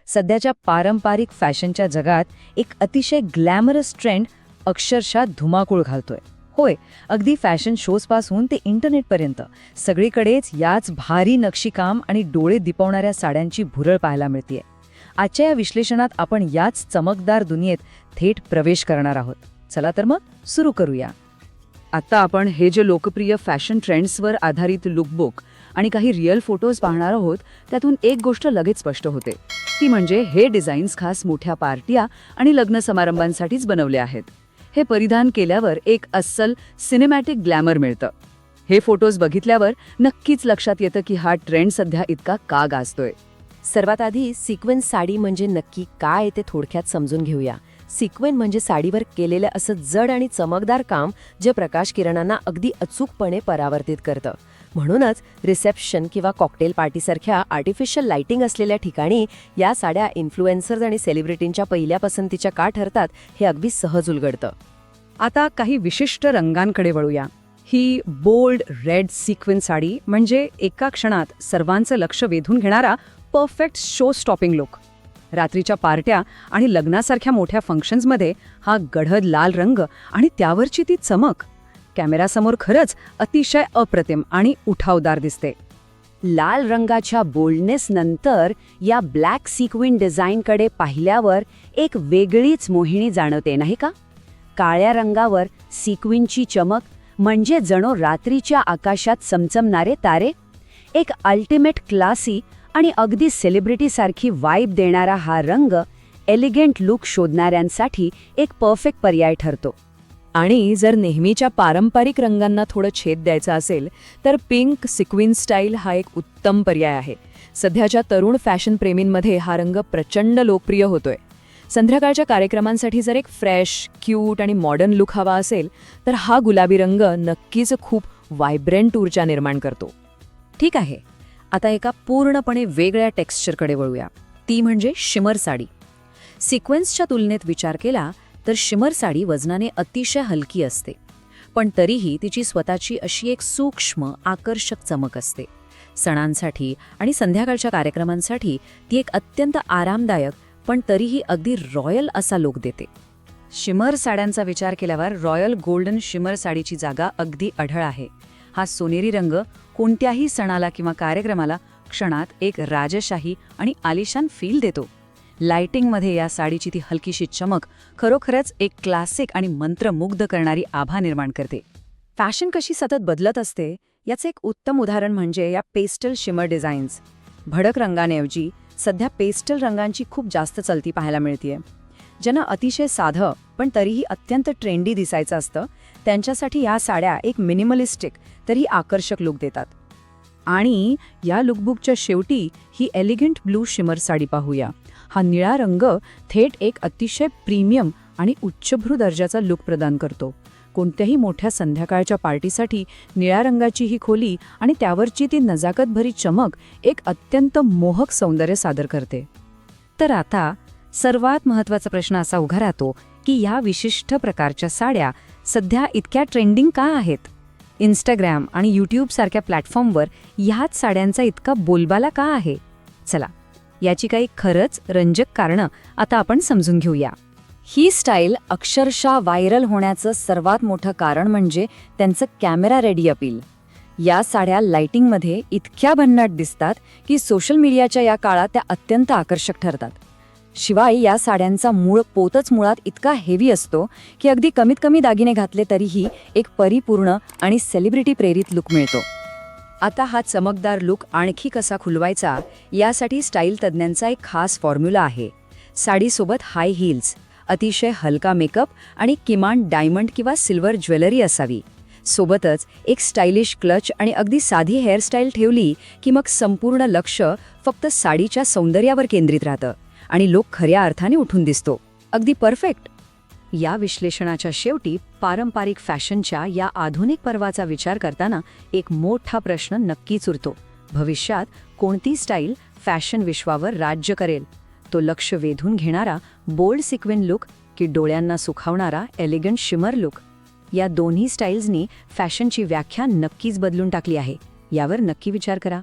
सध्याच्या पारंपरिक फॅशनच्या जगात एक अतिशय ग्लॅमरस ट्रेंड अक्षरशः धुमाकूळ घालतोय. होय, अगदी फॅशन शोजपासून ते इंटरनेटपर्यंत सगळीकडेच याच भारी नक्षीकाम आणि डोळे दिपवणाऱ्या साड्यांची भुरळ पाहायला मिळतेय. आजच्या या विश्लेषणात आपण याच चमकदार दुनियेत थेट प्रवेश करणार आहोत. चला तर मग सुरू करूया. आता आपण हे जे लोकप्रिय फॅशन ट्रेंड्सवर आधारित लुकबुक आणि काही रिअल फोटोज पाहणार आहोत, त्यातून एक गोष्ट लगेच स्पष्ट होते. ती म्हणजे हे डिझाईन्स खास मोठ्या पार्ट्या आणि लग्न समारंभांसाठीच बनवले आहेत. हे परिधान केल्यावर एक अस्सल सिनेमॅटिक ग्लॅमर मिळतं. हे फोटोज बघितल्यावर नक्कीच लक्षात येतं की हा ट्रेंड सध्या इतका का गाजतोय. सर्वात आधी सिक्वेन्स साडी म्हणजे नक्की काय ते थोडक्यात समजून घेऊया. सिक्वेन म्हणजे साडीवर केलेलं असं जड आणि चमकदार काम जे प्रकाश किरणांना अगदी अचूकपणे परावर्तित करतं. म्हणूनच रिसेप्शन किंवा कॉकटेल पार्टीसारख्या आर्टिफिशियल लाइटिंग असलेल्या ठिकाणी या साड्या इन्फ्लुएन्सर्स आणि सेलिब्रिटींच्या पहिल्या पसंतीच्या का ठरतात हे अगदी सहज उलगडतं. आता काही विशिष्ट रंगांकडे वळूया. ही बोल्ड रेड सिक्वेन्स साडी म्हणजे एका क्षणात सर्वांचं लक्ष वेधून घेणारा परफेक्ट शो स्टॉपिंग लुक. रात्रीच्या पार्ट्या आणि लग्नासारख्या मोठ्या फंक्शन्समध्ये हा गडद लाल रंग आणि त्यावरची ती चमक कॅमेरासमोर खरंच अतिशय अप्रतिम आणि उठावदार दिसते. लाल रंगाच्या बोल्डनेस नंतर या ब्लॅक सिक्विन डिझाईनकडे पाहिल्यावर एक वेगळीच मोहिनी जाणवते, नाही का? काळ्या रंगावर सिक्विनची चमक म्हणजे जणू रात्रीच्या आकाशात चमचमणारे तारे. एक अल्टिमेट क्लासी आणि अगदी सेलिब्रिटीसारखी वाइब देणारा हा रंग एलिगंट लुक शोधणाऱ्यांसाठी एक परफेक्ट पर्याय ठरतो. आणि जर नेहमीच्या पारंपरिक रंगांना थोडं छेद द्यायचा असेल तर पिंक सिक्विन स्टाईल हा एक उत्तम पर्याय आहे. सध्याच्या तरुण फॅशन प्रेमींमध्ये हा रंग प्रचंड लोकप्रिय होतोय. संध्याकाळच्या कार्यक्रमांसाठी जर एक फ्रेश, क्यूट आणि मॉडर्न लुक हवा असेल तर हा गुलाबी रंग नक्कीच खूप व्हायब्रंट ऊर्जा निर्माण करतो. ठीक आहे, आता एका पूर्णपणे वेगळ्या टेक्स्चरकडे वळूया. ती म्हणजे शिमर साडी. सिक्वेन्सच्या तुलनेत विचार केला तर शिमर साडी वजनाने अतिशय हलकी असते, पण तरीही तिची स्वतःची अशी एक सूक्ष्म आकर्षक चमक असते. सणांसाठी आणि संध्याकाळच्या कार्यक्रमांसाठी ती एक अत्यंत आरामदायक पण तरीही अगदी रॉयल असा लुक देते. शिमर साड्यांचा विचार केल्यावर रॉयल गोल्डन शिमर साडीची जागा अगदी अढळ आहे. हा सोनेरी रंग कोणत्याही सणाला किंवा कार्यक्रमाला क्षणात एक राजशाही आणि आलिशान फील देतो. लाइटिंगमध्ये या साडीची ती हलकीशी चमक खरोखरच एक क्लासिक आणि मंत्रमुग्ध करणारी आभा निर्माण करते. फॅशन कशी सतत बदलत असते याचे एक उत्तम उदाहरण म्हणजे या पेस्टल शिमर डिझाईन्स. भडक रंगांऐवजी सध्या पेस्टल रंगांची खूप जास्त चलती पाहायला मिळतेय. ज्यांना अतिशय साधं पण तरीही अत्यंत ट्रेंडी दिसायचं असतं त्यांच्यासाठी या साड्या एक मिनिमलिस्टिक तरी आकर्षक लुक देतात. आणि या लुकबुकच्या शेवटी ही एलिगंट ब्लू शिमर साडी पाहूया. हा निळा रंग थेट एक अतिशय प्रीमियम आणि उच्चभ्रू दर्जाचा लुक प्रदान करतो. कोणत्याही मोठ्या संध्याकाळच्या पार्टीसाठी निळ्या रंगाची ही खोली आणि त्यावरची ती नजाकतभरी चमक एक अत्यंत मोहक सौंदर्य सादर करते. तर आता सर्वात महत्त्वाचा प्रश्न असा उभा राहतो की या विशिष्ट प्रकारच्या साड्या सध्या इतक्या ट्रेंडिंग का आहेत? इंस्टाग्राम आणि यूट्यूब सारख्या प्लॅटफॉर्मवर ह्याच साड्यांचा इतका बोलबाला का आहे? चला, याची काही खरंच रंजक कारणं आता आपण समजून घेऊया. ही स्टाईल अक्षरशः व्हायरल होण्याचं सर्वात मोठं कारण म्हणजे त्यांचं कॅमेरा रेडी अपील. या साड्या लाइटिंगमध्ये इतक्या भन्नाट दिसतात की सोशल मीडियाच्या या काळात त्या अत्यंत आकर्षक ठरतात. शिवाय या साड्यांचा मूळ पोतच मुळात इतका हेवी असतो की अगदी कमीत कमी दागिने घातले तरीही एक परिपूर्ण आणि सेलिब्रिटी प्रेरित लुक मिळतो. आता हा चमकदार लुक आणखी कसा खुलवायचा यासाठी स्टाईल तज्ज्ञांचा एक खास फॉर्म्युला आहे. साडीसोबत हाय हील्स, अतिशय हलका मेकअप आणि किमान डायमंड किंवा सिल्वर ज्वेलरी असावी. सोबतच एक स्टायलिश क्लच आणि अगदी साधी हेअरस्टाईल ठेवली की मग संपूर्ण लक्ष फक्त साडीच्या सौंदर्यावर केंद्रित राहतं आणि लोक खऱ्या अर्थाने उठून दिसतो. अगदी परफेक्ट. या विश्लेषणाच्या शेवटी पारंपरिक फॅशनच्या या आधुनिक पर्वाचा विचार करताना एक मोठा प्रश्न नक्कीच उरतो. भविष्यात कोणती स्टाईल फॅशन विश्वावर राज्य करेल? तो लक्ष वेधून घेणारा बोल्ड सिक्वेन लुक की डोळ्यांना सुखावणारा एलिगंट शिमर लुक? या दोन्ही स्टाईल्सनी फॅशनची व्याख्या नक्कीच बदलून टाकली आहे. यावर नक्की विचार करा.